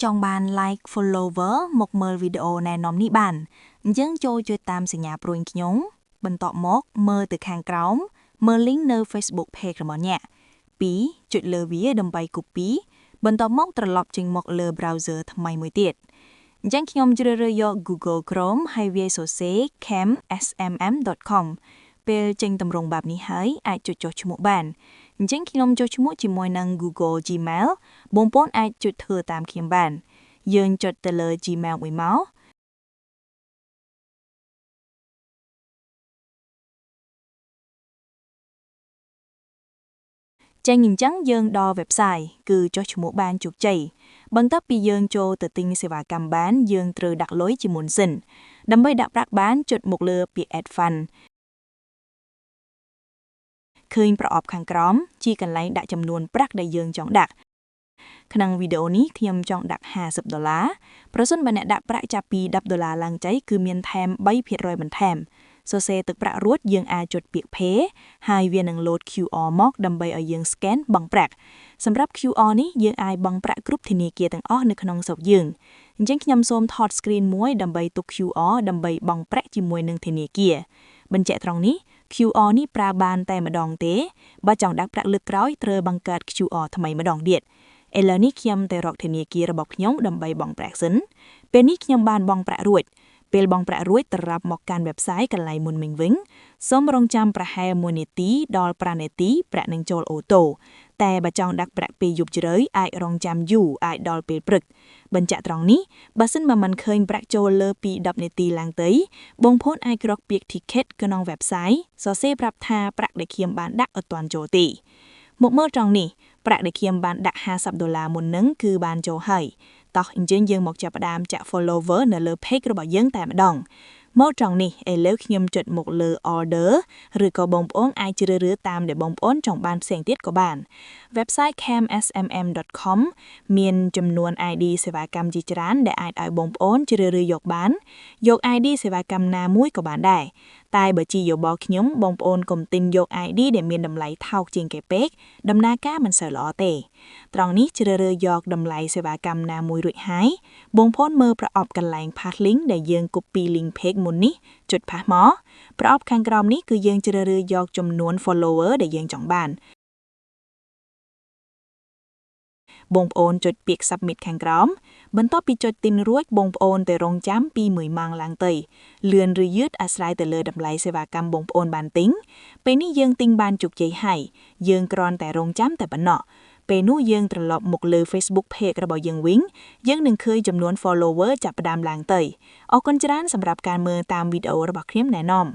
ចង់បាន like follower មកមើលវីដេអូណែនាំនេះបានអញ្ចឹងចូលជួយតាមសញ្ញាព្រួយខ្ញុំបន្តមកមើលទៅខាងក្រោមមើល link នៅ Facebook page របស់អ្នក 2. ចុចលើវាដើម្បី copy បន្តមកត្រឡប់ចេញមកលើ browser ថ្មីមួយទៀតអញ្ចឹងខ្ញុំជ្រើសរើសយក Google Chrome ហើយវាសរសេរ camsmm.com ពេលចេញតម្រងបែបនេះហើយអាចចុចចុះឈ្មោះបានអញ្ចឹងខ្ញុំចុះឈ្មោះជាមួយនឹង Google Gmail បងប្អូនអាចចុចធ្វើតាមខ្ញុំបានយើងចុចទៅលើ Gmail មួយមកចេញអញ្ចឹងយើងដល់ website គឺចុះឈ្មោះបានជោគជ័យបន្ទាប់ពីយើងចូលទៅទិញសេវាកម្មបានយើងត្រូវដាក់លុយជាមុនសិនដើម្បីដាក់ប្រាក់បានចុចមកលើពាក្យ add fund ឃើញប្រអប់ខាងក្រោមជាកន្លែងដាក់ចំនួនប្រាក់ដែលយើងចង់ដាក់ក្នុងវីដេអូនេះខ្ញុំចង់ដាក់$50ប្រសិនបើអ្នកដាក់ប្រាក់ចាប់ពី$10ឡើងទៅគឺមានថែម 3% បន្ថែមសរសេរទឹកប្រាក់រួចយើងអាចចុចពាក្យ Pay ហើយវានឹង load QR មកដើម្បីឲ្យយើង scan បង់ប្រាក់សម្រាប់ QR នេះយើងអាចបង់ប្រាក់គ្រប់ធនាគារទាំងអស់នៅក្នុងស្រុកយើងអញ្ចឹងខ្ញុំសូមថត screen មួយដើម្បីទុក QR ដើម្បីបង់ប្រាក់ជាមួយនឹងធនាគារបញ្ជាក់ត្រង់នេះ QR នេះប្រើបានតែម្ដងទេបើចង់ដាក់ប្រាក់លើកក្រោយត្រូវបង្កើត QR ថ្មីម្ដងទៀតឥឡូវនេះខ្ញុំទៅរកធនាគាររបស់ខ្ញុំដើម្បីបង់ប្រាក់សិនពេលនេះខ្ញុំបានបង់ប្រាក់រួចពេលបង់ប្រាក់រួចត្រឡប់មកកាន់ website កន្លែងមុនមិញវិញសូមរងចាំប្រហែល1នាទីដល់5នាទីប្រាក់នឹងចូលអូតូតែបើចង់ដាក់ប្រាក់ពេលយប់ជ្រៅអាចរងចាំយូរអាចដល់ពេលព្រឹកបញ្ជាក់ត្រង់នេះបើសិនបើមិនឃើញប្រាក់ចូលលើពី10នាទីឡើងទៅបងប្អូនអាចក្រោកពាក្យ ticket ក្នុង website សរសេរប្រាប់ថាប្រាក់ដែលខ្ញុំបានដាក់អត់ទាន់ចូលទេមកមើលត្រង់នេះប្រាក់ដែលខ្ញុំបានដាក់$50មុននឹងគឺបានចូលហើយតោះអញ្ចឹងយើងមកចាប់ផ្ដើមចាក់ follower នៅលើ page របស់យើងតែម្ដងមកត្រង់នេះឥឡូវខ្ញុំចុចមកលើ order ឬក៏បងប្អូនអាចជ្រើសរើសតាមដែលបងប្អូនចង់បានផ្សេងទៀតក៏បាន website camsmm.com មានចំនួន ID សេវាកម្មជាច្រើនដែលអាចឲ្យបងប្អូនជ្រើសរើសយកបានយក ID សេវាកម្មណាមួយក៏បានដែរតែបើជាយោបល់ខ្ញុំបងប្អូនកុំទិញយក ID ដែលមានតម្លៃថោកជាងគេពេកដំណើរការមិនសូវល្អទេត្រង់នេះជ្រើសរើសយកតម្លៃសេវាកម្មណាមួយរួចហើយបងប្អូនមើលប្រអប់កន្លែង pass link ដែលយើង copy link page មុននេះចុច pass មកប្រអប់ខាងក្រោមនេះគឺយើងជ្រើសរើសយកចំនួន follower ដែលយើងចង់បានបងប្អូនចុចពាក្យ submit ខាងក្រោមបន្ទាប់ពីចុចទិញរួចបងប្អូនទៅរងចាំពី1ម៉ោងឡើងទៅលឿនឬយឺតអាស្រ័យទៅលើតម្លៃសេវាកម្មបងប្អូនបានទិញពេលនេះយើងទិញបានជោគជ័យហើយយើងគ្រាន់តែរងចាំតែប៉ុណ្ណោះពេលនោះយើងត្រឡប់មកលើ Facebook page របស់យើងវិញយើងនឹងឃើញចំនួន follower ចាប់ផ្ដើមឡើងទៅអរគុណច្រើនសម្រាប់ការមើលតាមវីដេអូរបស់ខ្ញុំណែនាំ